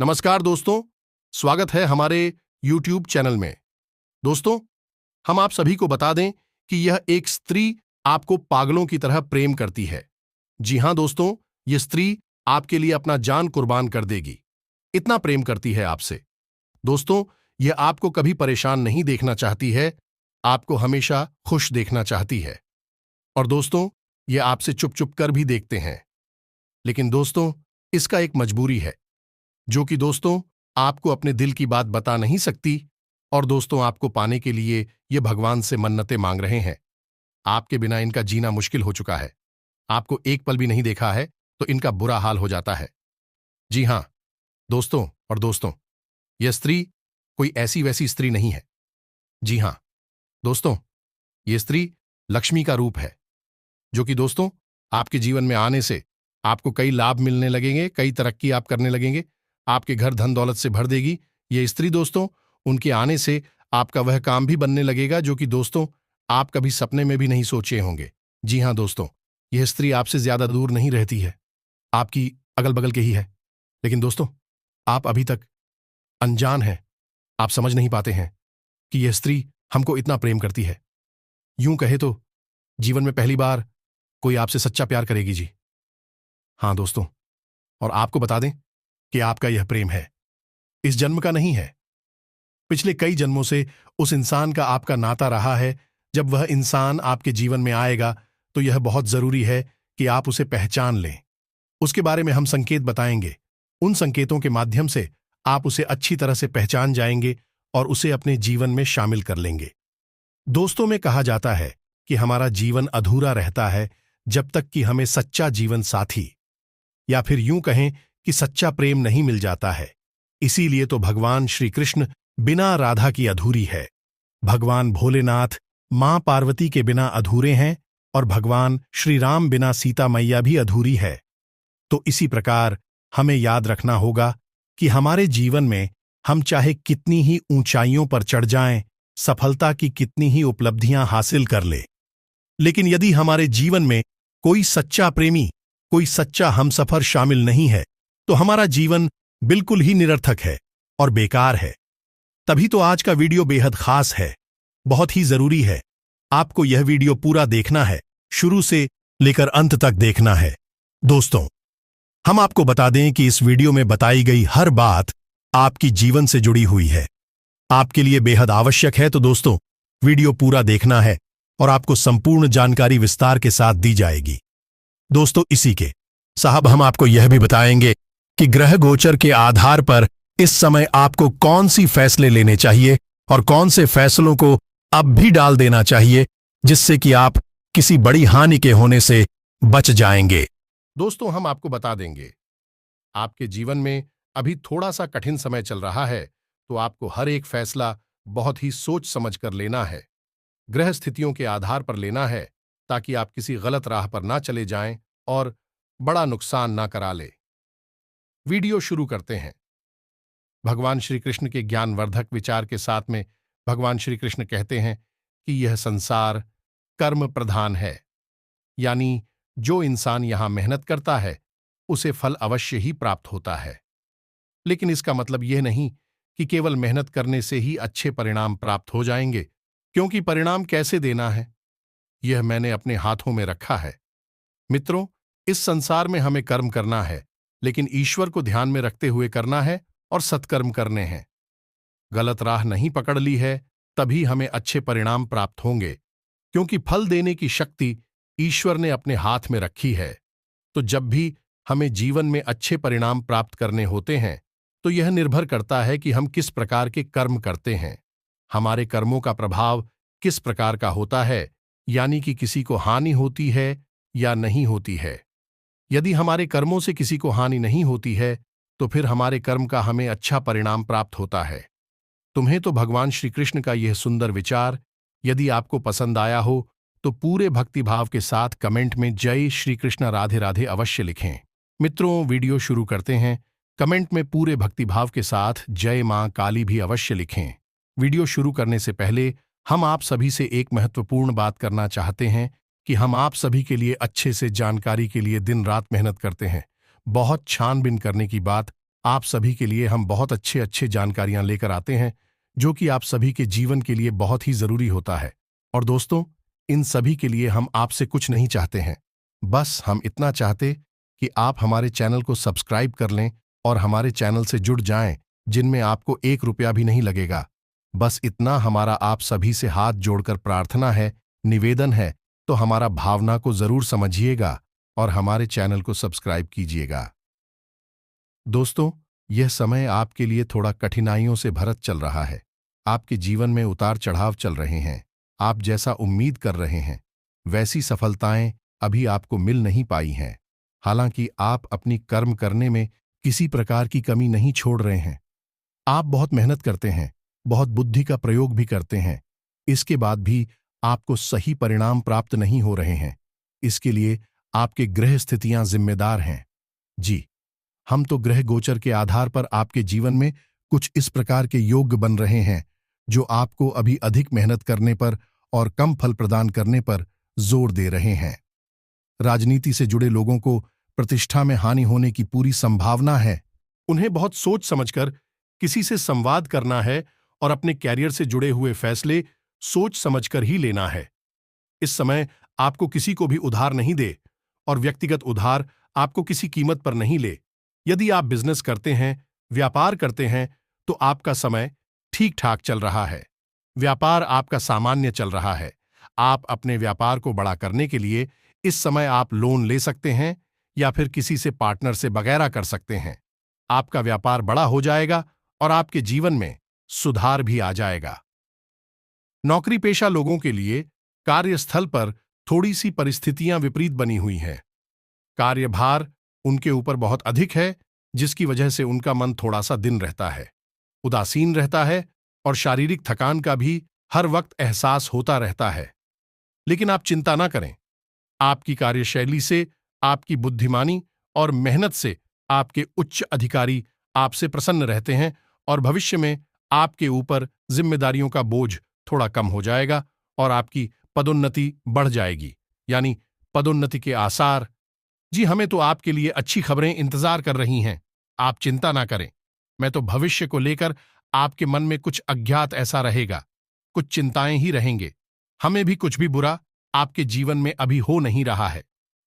नमस्कार दोस्तों, स्वागत है हमारे YouTube चैनल में। दोस्तों, हम आप सभी को बता दें कि यह एक स्त्री आपको पागलों की तरह प्रेम करती है। जी हां दोस्तों, यह स्त्री आपके लिए अपना जान कुर्बान कर देगी। इतना प्रेम करती है आपसे। दोस्तों, यह आपको कभी परेशान नहीं देखना चाहती है, आपको हमेशा खुश देखना चाहती है। और दोस्तों, यह आपसे चुप चुप कर भी देखते हैं। लेकिन दोस्तों, इसका एक मजबूरी है, जो कि दोस्तों आपको अपने दिल की बात बता नहीं सकती। और दोस्तों, आपको पाने के लिए ये भगवान से मन्नतें मांग रहे हैं। आपके बिना इनका जीना मुश्किल हो चुका है। आपको एक पल भी नहीं देखा है तो इनका बुरा हाल हो जाता है। जी हां दोस्तों, और दोस्तों, यह स्त्री कोई ऐसी वैसी स्त्री नहीं है। जी हां दोस्तों, यह स्त्री लक्ष्मी का रूप है, जो कि दोस्तों आपके जीवन में आने से आपको कई लाभ मिलने लगेंगे, कई तरक्की आप करने लगेंगे, आपके घर धन दौलत से भर देगी। ये स्त्री दोस्तों, उनके आने से आपका वह काम भी बनने लगेगा जो कि दोस्तों आप कभी सपने में भी नहीं सोचे होंगे। जी हां दोस्तों, यह स्त्री आपसे ज्यादा दूर नहीं रहती है, आपकी अगल बगल के ही है। लेकिन दोस्तों, आप अभी तक अनजान हैं, आप समझ नहीं पाते हैं कि यह स्त्री हमको इतना प्रेम करती है। यूं कहे तो जीवन में पहली बार कोई आपसे सच्चा प्यार करेगी। जी हां दोस्तों, और आपको बता दें कि आपका यह प्रेम है, इस जन्म का नहीं है। पिछले कई जन्मों से उस इंसान का आपका नाता रहा है। जब वह इंसान आपके जीवन में आएगा तो यह बहुत जरूरी है कि आप उसे पहचान लें। उसके बारे में हम संकेत बताएंगे। उन संकेतों के माध्यम से आप उसे अच्छी तरह से पहचान जाएंगे और उसे अपने जीवन में शामिल कर लेंगे। दोस्तों, में कहा जाता है कि हमारा जीवन अधूरा रहता है जब तक कि हमें सच्चा जीवन साथी, या फिर यूं कहें कि सच्चा प्रेम नहीं मिल जाता है। इसीलिए तो भगवान श्री कृष्ण बिना राधा की अधूरी है, भगवान भोलेनाथ मां पार्वती के बिना अधूरे हैं, और भगवान श्री राम बिना सीता मैया भी अधूरी है। तो इसी प्रकार हमें याद रखना होगा कि हमारे जीवन में हम चाहे कितनी ही ऊंचाइयों पर चढ़ जाएं, सफलता की कितनी ही उपलब्धियां हासिल कर ले, लेकिन यदि हमारे जीवन में कोई सच्चा प्रेमी, कोई सच्चा हमसफर शामिल नहीं है, तो हमारा जीवन बिल्कुल ही निरर्थक है और बेकार है। तभी तो आज का वीडियो बेहद खास है, बहुत ही जरूरी है। आपको यह वीडियो पूरा देखना है, शुरू से लेकर अंत तक देखना है। दोस्तों, हम आपको बता दें कि इस वीडियो में बताई गई हर बात आपकी जीवन से जुड़ी हुई है, आपके लिए बेहद आवश्यक है। तो दोस्तों, वीडियो पूरा देखना है और आपको संपूर्ण जानकारी विस्तार के साथ दी जाएगी। दोस्तों, इसी के साहब हम आपको यह भी बताएंगे कि ग्रह गोचर के आधार पर इस समय आपको कौन सी फैसले लेने चाहिए और कौन से फैसलों को अब भी डाल देना चाहिए, जिससे कि आप किसी बड़ी हानि के होने से बच जाएंगे। दोस्तों, हम आपको बता देंगे, आपके जीवन में अभी थोड़ा सा कठिन समय चल रहा है, तो आपको हर एक फैसला बहुत ही सोच समझ कर लेना है, ग्रह स्थितियों के आधार पर लेना है, ताकि आप किसी गलत राह पर ना चले जाएं और बड़ा नुकसान ना करा ले। वीडियो शुरू करते हैं। भगवान श्री कृष्ण के ज्ञानवर्धक विचार के साथ में भगवान श्री कृष्ण कहते हैं कि यह संसार कर्म प्रधान है, यानी जो इंसान यहां मेहनत करता है उसे फल अवश्य ही प्राप्त होता है। लेकिन इसका मतलब यह नहीं कि केवल मेहनत करने से ही अच्छे परिणाम प्राप्त हो जाएंगे, क्योंकि परिणाम कैसे देना है यह मैंने अपने हाथों में रखा है। मित्रों, इस संसार में हमें कर्म करना है, लेकिन ईश्वर को ध्यान में रखते हुए करना है और सत्कर्म करने हैं। गलत राह नहीं पकड़ ली है तभी हमें अच्छे परिणाम प्राप्त होंगे, क्योंकि फल देने की शक्ति ईश्वर ने अपने हाथ में रखी है। तो जब भी हमें जीवन में अच्छे परिणाम प्राप्त करने होते हैं, तो यह निर्भर करता है कि हम किस प्रकार के कर्म करते हैं, हमारे कर्मों का प्रभाव किस प्रकार का होता है, यानी कि किसी को हानि होती है या नहीं होती है। यदि हमारे कर्मों से किसी को हानि नहीं होती है, तो फिर हमारे कर्म का हमें अच्छा परिणाम प्राप्त होता है। तुम्हें तो भगवान श्री कृष्ण का यह सुंदर विचार यदि आपको पसंद आया हो, तो पूरे भक्तिभाव के साथ कमेंट में जय श्री कृष्ण राधे राधे अवश्य लिखें। मित्रों, वीडियो शुरू करते हैं। कमेंट में पूरे भक्तिभाव के साथ जय मां काली भी अवश्य लिखें। वीडियो शुरू करने से पहले हम आप सभी से एक महत्वपूर्ण बात करना चाहते हैं कि हम आप सभी के लिए अच्छे से जानकारी के लिए दिन रात मेहनत करते हैं। बहुत छानबीन करने की बात आप सभी के लिए हम बहुत अच्छे अच्छे जानकारियां लेकर आते हैं जो कि आप सभी के जीवन के लिए बहुत ही जरूरी होता है। और दोस्तों, इन सभी के लिए हम आपसे कुछ नहीं चाहते हैं, बस हम इतना चाहते कि आप हमारे चैनल को सब्सक्राइब कर लें और हमारे चैनल से जुड़ जाएं, जिनमें आपको 1 रुपया भी नहीं लगेगा। बस इतना हमारा आप सभी से हाथ जोड़कर प्रार्थना है, निवेदन है, तो हमारा भावना को जरूर समझिएगा और हमारे चैनल को सब्सक्राइब कीजिएगा। दोस्तों, यह समय आपके लिए थोड़ा कठिनाइयों से भरत चल रहा है। आपके जीवन में उतार चढ़ाव चल रहे हैं। आप जैसा उम्मीद कर रहे हैं वैसी सफलताएं अभी आपको मिल नहीं पाई हैं। हालांकि आप अपनी कर्म करने में किसी प्रकार की कमी नहीं छोड़ रहे हैं। आप बहुत मेहनत करते हैं, बहुत बुद्धि का प्रयोग भी करते हैं। इसके बाद भी आपको सही परिणाम प्राप्त नहीं हो रहे हैं। इसके लिए आपके ग्रह स्थितियां जिम्मेदार हैं। जी, हम तो ग्रह गोचर के आधार पर आपके जीवन में कुछ इस प्रकार के योग बन रहे हैं जो आपको अभी अधिक मेहनत करने पर और कम फल प्रदान करने पर जोर दे रहे हैं। राजनीति से जुड़े लोगों को प्रतिष्ठा में हानि होने की पूरी संभावना है। उन्हें बहुत सोच समझकर किसी से संवाद करना है और अपने कैरियर से जुड़े हुए फैसले सोच समझकर ही लेना है। इस समय आपको किसी को भी उधार नहीं दे और व्यक्तिगत उधार आपको किसी कीमत पर नहीं ले। यदि आप बिजनेस करते हैं, व्यापार करते हैं, तो आपका समय ठीक ठाक चल रहा है। व्यापार आपका सामान्य चल रहा है। आप अपने व्यापार को बड़ा करने के लिए इस समय आप लोन ले सकते हैं या फिर किसी से पार्टनर से वगैरह कर सकते हैं। आपका व्यापार बड़ा हो जाएगा और आपके जीवन में सुधार भी आ जाएगा। नौकरी पेशा लोगों के लिए कार्यस्थल पर थोड़ी सी परिस्थितियां विपरीत बनी हुई हैं। कार्यभार उनके ऊपर बहुत अधिक है, जिसकी वजह से उनका मन थोड़ा सा दिन रहता है, उदासीन रहता है और शारीरिक थकान का भी हर वक्त एहसास होता रहता है। लेकिन आप चिंता ना करें। आपकी कार्यशैली से, आपकी बुद्धिमानी और मेहनत से आपके उच्च अधिकारी आपसे प्रसन्न रहते हैं और भविष्य में आपके ऊपर जिम्मेदारियों का बोझ थोड़ा कम हो जाएगा और आपकी पदोन्नति बढ़ जाएगी, यानी पदोन्नति के आसार। जी, हमें तो आपके लिए अच्छी खबरें इंतजार कर रही हैं। आप चिंता ना करें। मैं तो भविष्य को लेकर आपके मन में कुछ अज्ञात ऐसा रहेगा, कुछ चिंताएं ही रहेंगे। हमें भी कुछ भी बुरा आपके जीवन में अभी हो नहीं रहा है,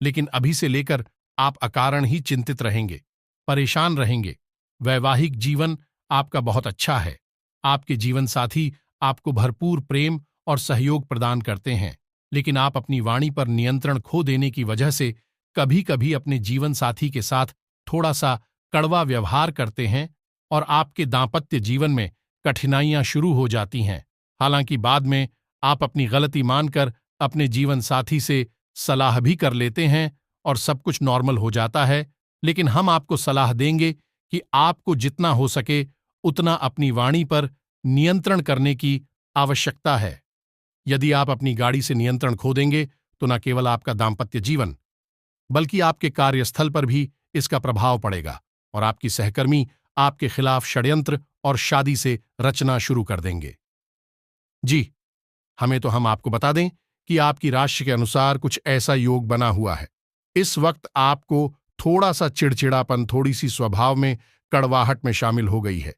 लेकिन अभी से लेकर आप अकारण ही चिंतित रहेंगे, परेशान रहेंगे। वैवाहिक जीवन आपका बहुत अच्छा है। आपके जीवन साथी आपको भरपूर प्रेम और सहयोग प्रदान करते हैं, लेकिन आप अपनी वाणी पर नियंत्रण खो देने की वजह से कभी कभी अपने जीवन साथी के साथ थोड़ा सा कड़वा व्यवहार करते हैं और आपके दांपत्य जीवन में कठिनाइयां शुरू हो जाती हैं। हालांकि बाद में आप अपनी गलती मानकर अपने जीवन साथी से सलाह भी कर लेते हैं और सब कुछ नॉर्मल हो जाता है। लेकिन हम आपको सलाह देंगे कि आपको जितना हो सके उतना अपनी वाणी पर नियंत्रण करने की आवश्यकता है। यदि आप अपनी गाड़ी से नियंत्रण खो देंगे तो न केवल आपका दांपत्य जीवन बल्कि आपके कार्यस्थल पर भी इसका प्रभाव पड़ेगा और आपकी सहकर्मी आपके खिलाफ षड्यंत्र और शादी से रचना शुरू कर देंगे। जी, हम आपको बता दें कि आपकी राशि के अनुसार कुछ ऐसा योग बना हुआ है। इस वक्त आपको थोड़ा सा चिड़चिड़ापन, थोड़ी सी स्वभाव में कड़वाहट में शामिल हो गई है,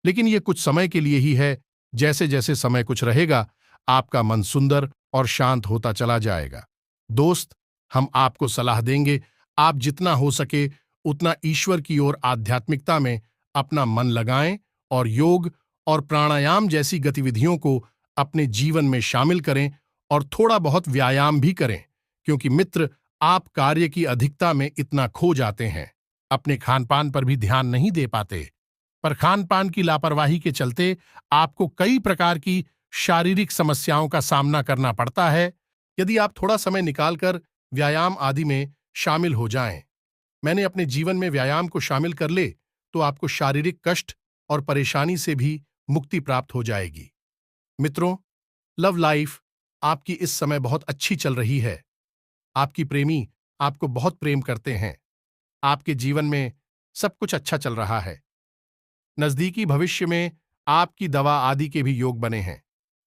लेकिन यह कुछ समय के लिए ही है। जैसे जैसे समय कुछ रहेगा आपका मन सुंदर और शांत होता चला जाएगा। दोस्त, हम आपको सलाह देंगे, आप जितना हो सके उतना ईश्वर की ओर आध्यात्मिकता में अपना मन लगाएं और योग और प्राणायाम जैसी गतिविधियों को अपने जीवन में शामिल करें और थोड़ा बहुत व्यायाम भी करें, क्योंकि मित्र, आप कार्य की अधिकता में इतना खो जाते हैं, अपने खानपान पर भी ध्यान नहीं दे पाते। पर खानपान की लापरवाही के चलते आपको कई प्रकार की शारीरिक समस्याओं का सामना करना पड़ता है। यदि आप थोड़ा समय निकालकर व्यायाम आदि में शामिल हो जाएं, मैंने अपने जीवन में व्यायाम को शामिल कर ले तो आपको शारीरिक कष्ट और परेशानी से भी मुक्ति प्राप्त हो जाएगी। मित्रों, लव लाइफ आपकी इस समय बहुत अच्छी चल रही है। आपकी प्रेमी आपको बहुत प्रेम करते हैं। आपके जीवन में सब कुछ अच्छा चल रहा है। नजदीकी भविष्य में आपकी दवा आदि के भी योग बने हैं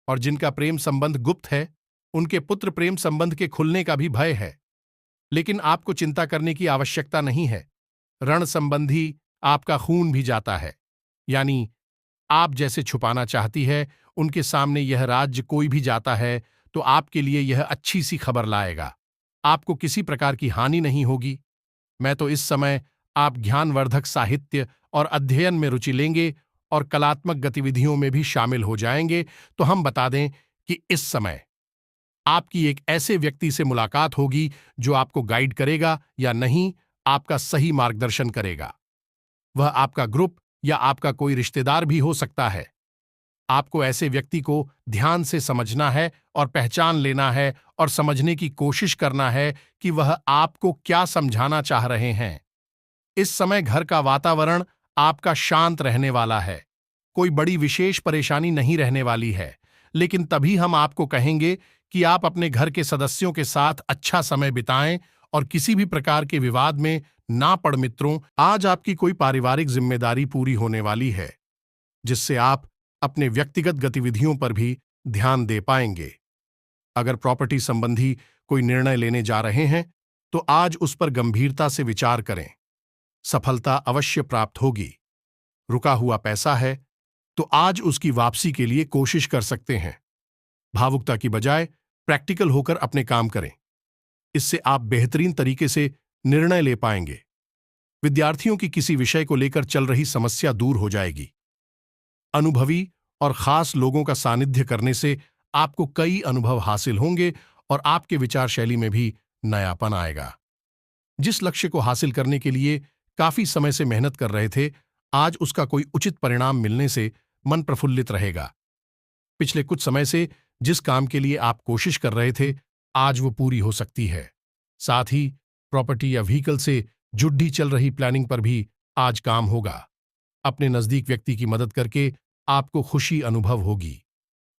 और जिनका प्रेम संबंध गुप्त है उनके पुत्र प्रेम संबंध के खुलने का भी भय है। लेकिन आपको चिंता करने की आवश्यकता नहीं है। ऋण संबंधी आपका खून भी जाता है। यानी आप जैसे छुपाना चाहती है, उनके सामने यह राज्य कोई भी जाता है तो आपके लिए यह अच्छी सी खबर लाएगा। आपको किसी प्रकार की हानि नहीं होगी। मैं तो इस समय आप ज्ञानवर्धक साहित्य और अध्ययन में रुचि लेंगे और कलात्मक गतिविधियों में भी शामिल हो जाएंगे, तो हम बता दें कि इस समय आपकी एक ऐसे व्यक्ति से मुलाकात होगी जो आपको गाइड करेगा या नहीं, आपका सही मार्गदर्शन करेगा। वह आपका ग्रुप या आपका कोई रिश्तेदार भी हो सकता है। आपको ऐसे व्यक्ति को ध्यान से समझना है और पहचान लेना है और समझने की कोशिश करना है कि वह आपको क्या समझाना चाह रहे हैं। इस समय घर का वातावरण आपका शांत रहने वाला है। कोई बड़ी विशेष परेशानी नहीं रहने वाली है, लेकिन तभी हम आपको कहेंगे कि आप अपने घर के सदस्यों के साथ अच्छा समय बिताएं और किसी भी प्रकार के विवाद में ना पड़। मित्रों, आज आपकी कोई पारिवारिक जिम्मेदारी पूरी होने वाली है, जिससे आप अपने व्यक्तिगत गतिविधियों पर भी ध्यान दे पाएंगे। अगर प्रॉपर्टी संबंधी कोई निर्णय लेने जा रहे हैं, तो आज उस पर गंभीरता से विचार करें। सफलता अवश्य प्राप्त होगी। रुका हुआ पैसा है, तो आज उसकी वापसी के लिए कोशिश कर सकते हैं। भावुकता की बजाय प्रैक्टिकल होकर अपने काम करें। इससे आप बेहतरीन तरीके से निर्णय ले पाएंगे। विद्यार्थियों की किसी विषय को लेकर चल रही समस्या दूर हो जाएगी। अनुभवी और खास लोगों का सानिध्य करने से आपको कई अनुभव हासिल होंगे और आपके विचार शैली में भी नयापन आएगा। जिस लक्ष्य को हासिल करने के लिए काफी समय से मेहनत कर रहे थे, आज उसका कोई उचित परिणाम मिलने से मन प्रफुल्लित रहेगा। पिछले कुछ समय से जिस काम के लिए आप कोशिश कर रहे थे, आज वो पूरी हो सकती है। साथ ही प्रॉपर्टी या व्हीकल से जुड़ी चल रही प्लानिंग पर भी आज काम होगा। अपने नजदीक व्यक्ति की मदद करके आपको खुशी अनुभव होगी।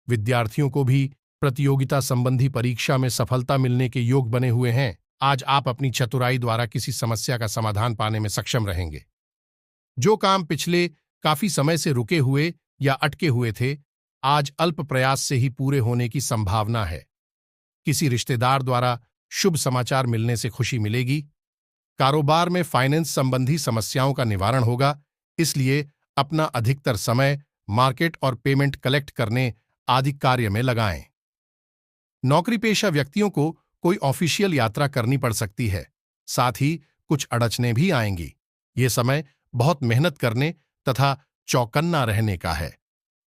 विद्यार्थियों को भी प्रतियोगिता संबंधी परीक्षा में सफलता मिलने के योग बने हुए हैं। आज आप अपनी चतुराई द्वारा किसी समस्या का समाधान पाने में सक्षम रहेंगे। जो काम पिछले काफी समय से रुके हुए या अटके हुए थे, आज अल्प प्रयास से ही पूरे होने की संभावना है। किसी रिश्तेदार द्वारा शुभ समाचार मिलने से खुशी मिलेगी। कारोबार में फाइनेंस संबंधी समस्याओं का निवारण होगा, इसलिए अपना अधिकतर समय मार्केट और पेमेंट कलेक्ट करने आदि कार्य में लगाएं। नौकरी पेशा व्यक्तियों को कोई ऑफिशियल यात्रा करनी पड़ सकती है। साथ ही कुछ अड़चने भी आएंगी। ये समय बहुत मेहनत करने तथा चौकन्ना रहने का है।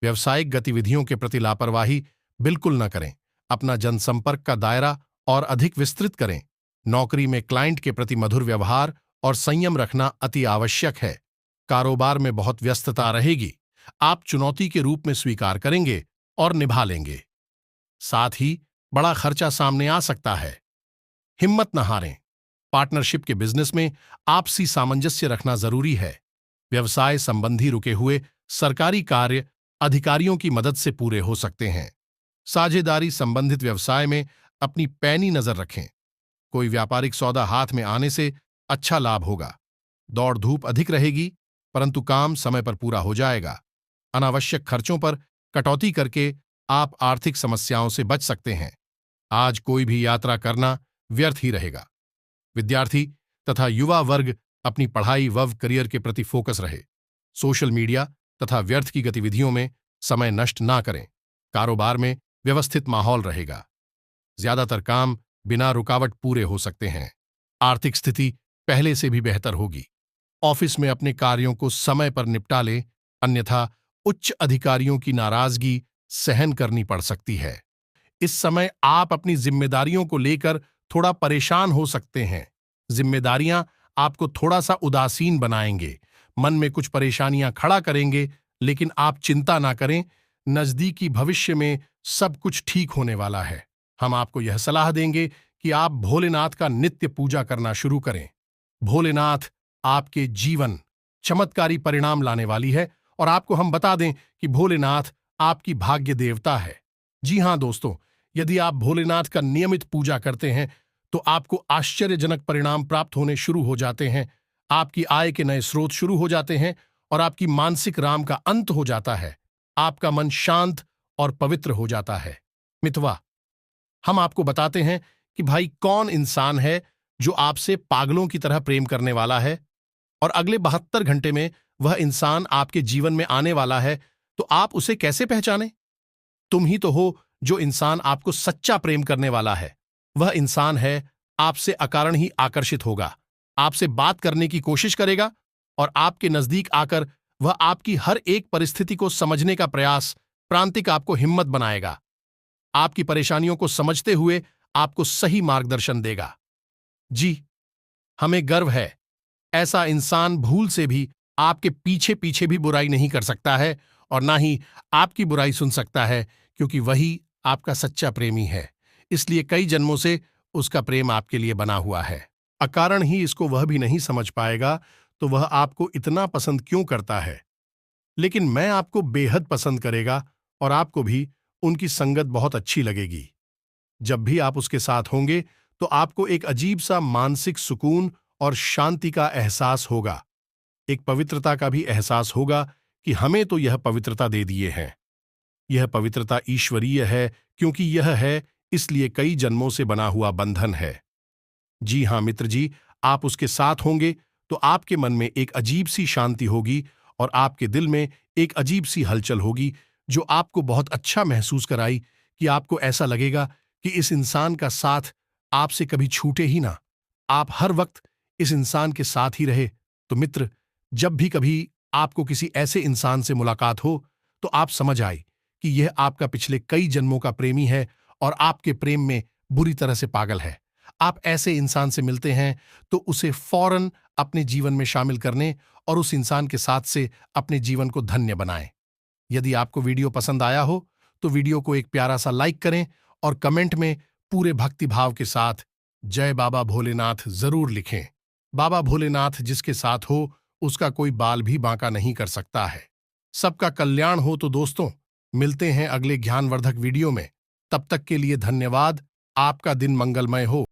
व्यवसायिक गतिविधियों के प्रति लापरवाही बिल्कुल न करें। अपना जनसंपर्क का दायरा और अधिक विस्तृत करें। नौकरी में क्लाइंट के प्रति मधुर व्यवहार और संयम रखना अति आवश्यक है। कारोबार में बहुत व्यस्तता रहेगी। आप चुनौती के रूप में स्वीकार करेंगे और निभा लेंगे। साथ ही बड़ा खर्चा सामने आ सकता है। हिम्मत न हारें। पार्टनरशिप के बिजनेस में आपसी सामंजस्य रखना जरूरी है। व्यवसाय संबंधी रुके हुए सरकारी कार्य अधिकारियों की मदद से पूरे हो सकते हैं। साझेदारी संबंधित व्यवसाय में अपनी पैनी नजर रखें। कोई व्यापारिक सौदा हाथ में आने से अच्छा लाभ होगा। दौड़ धूप अधिक रहेगी, परंतु काम समय पर पूरा हो जाएगा। अनावश्यक खर्चों पर कटौती करके आप आर्थिक समस्याओं से बच सकते हैं। आज कोई भी यात्रा करना व्यर्थ ही रहेगा। विद्यार्थी तथा युवा वर्ग अपनी पढ़ाई व करियर के प्रति फोकस रहे। सोशल मीडिया तथा व्यर्थ की गतिविधियों में समय नष्ट ना करें। कारोबार में व्यवस्थित माहौल रहेगा। ज्यादातर काम बिना रुकावट पूरे हो सकते हैं। आर्थिक स्थिति पहले से भी बेहतर होगी। ऑफिस में अपने कार्यों को समय पर निपटा लें, अन्यथा उच्च अधिकारियों की नाराजगी सहन करनी पड़ सकती है। इस समय आप अपनी जिम्मेदारियों को लेकर थोड़ा परेशान हो सकते हैं। जिम्मेदारियां आपको थोड़ा सा उदासीन बनाएंगे, मन में कुछ परेशानियां खड़ा करेंगे, लेकिन आप चिंता ना करें। नजदीकी भविष्य में सब कुछ ठीक होने वाला है। हम आपको यह सलाह देंगे कि आप भोलेनाथ का नित्य पूजा करना शुरू करें। भोलेनाथ आपके जीवन चमत्कारी परिणाम लाने वाली है और आपको हम बता दें कि भोलेनाथ आपकी भाग्य देवता है। जी हां दोस्तों, यदि आप भोलेनाथ का नियमित पूजा करते हैं तो आपको आश्चर्यजनक परिणाम प्राप्त होने शुरू हो जाते हैं। आपकी आय के नए स्रोत शुरू हो जाते हैं और आपकी मानसिक राम का अंत हो जाता है। आपका मन शांत और पवित्र हो जाता है। मितवा, हम आपको बताते हैं कि भाई कौन इंसान है जो आपसे पागलों की तरह प्रेम करने वाला है और अगले 72 घंटे में वह इंसान आपके जीवन में आने वाला है, तो आप उसे कैसे पहचाने? तुम ही तो हो जो इंसान आपको सच्चा प्रेम करने वाला है। वह इंसान है आपसे अकारण ही आकर्षित होगा, आपसे बात करने की कोशिश करेगा और आपके नजदीक आकर वह आपकी हर एक परिस्थिति को समझने का प्रयास प्रांतिक आपको हिम्मत बनाएगा, आपकी परेशानियों को समझते हुए आपको सही मार्गदर्शन देगा। जी, हमें गर्व है, ऐसा इंसान भूल से भी आपके पीछे पीछे भी बुराई नहीं कर सकता है और ना ही आपकी बुराई सुन सकता है, क्योंकि वही आपका सच्चा प्रेमी है। इसलिए कई जन्मों से उसका प्रेम आपके लिए बना हुआ है। अकारण ही इसको वह भी नहीं समझ पाएगा तो वह आपको इतना पसंद क्यों करता है। लेकिन मैं आपको बेहद पसंद करेगा और आपको भी उनकी संगत बहुत अच्छी लगेगी। जब भी आप उसके साथ होंगे तो आपको एक अजीब सा मानसिक सुकून और शांति का एहसास होगा। एक पवित्रता का भी एहसास होगा कि हमें तो यह पवित्रता दे दिए हैं। यह पवित्रता ईश्वरीय है, क्योंकि यह है इसलिए कई जन्मों से बना हुआ बंधन है। जी हां मित्र जी, आप उसके साथ होंगे तो आपके मन में एक अजीब सी शांति होगी और आपके दिल में एक अजीब सी हलचल होगी, जो आपको बहुत अच्छा महसूस कराई कि आपको ऐसा लगेगा कि इस इंसान का साथ आपसे कभी छूटे ही ना, आप हर वक्त इस इंसान के साथ ही रहे। तो मित्र, जब भी कभी आपको किसी ऐसे इंसान से मुलाकात हो तो आप समझ आए कि यह आपका पिछले कई जन्मों का प्रेमी है और आपके प्रेम में बुरी तरह से पागल है। आप ऐसे इंसान से मिलते हैं तो उसे फौरन अपने जीवन में शामिल करने और उस इंसान के साथ से अपने जीवन को धन्य बनाएं। यदि आपको वीडियो पसंद आया हो तो वीडियो को एक प्यारा सा लाइक करें और कमेंट में पूरे भक्ति भाव के साथ जय बाबा भोलेनाथ जरूर लिखें। बाबा भोलेनाथ जिसके साथ हो उसका कोई बाल भी बांका नहीं कर सकता है। सबका कल्याण हो। तो दोस्तों, मिलते हैं अगले ज्ञानवर्धक वीडियो में। तब तक के लिए धन्यवाद। आपका दिन मंगलमय हो।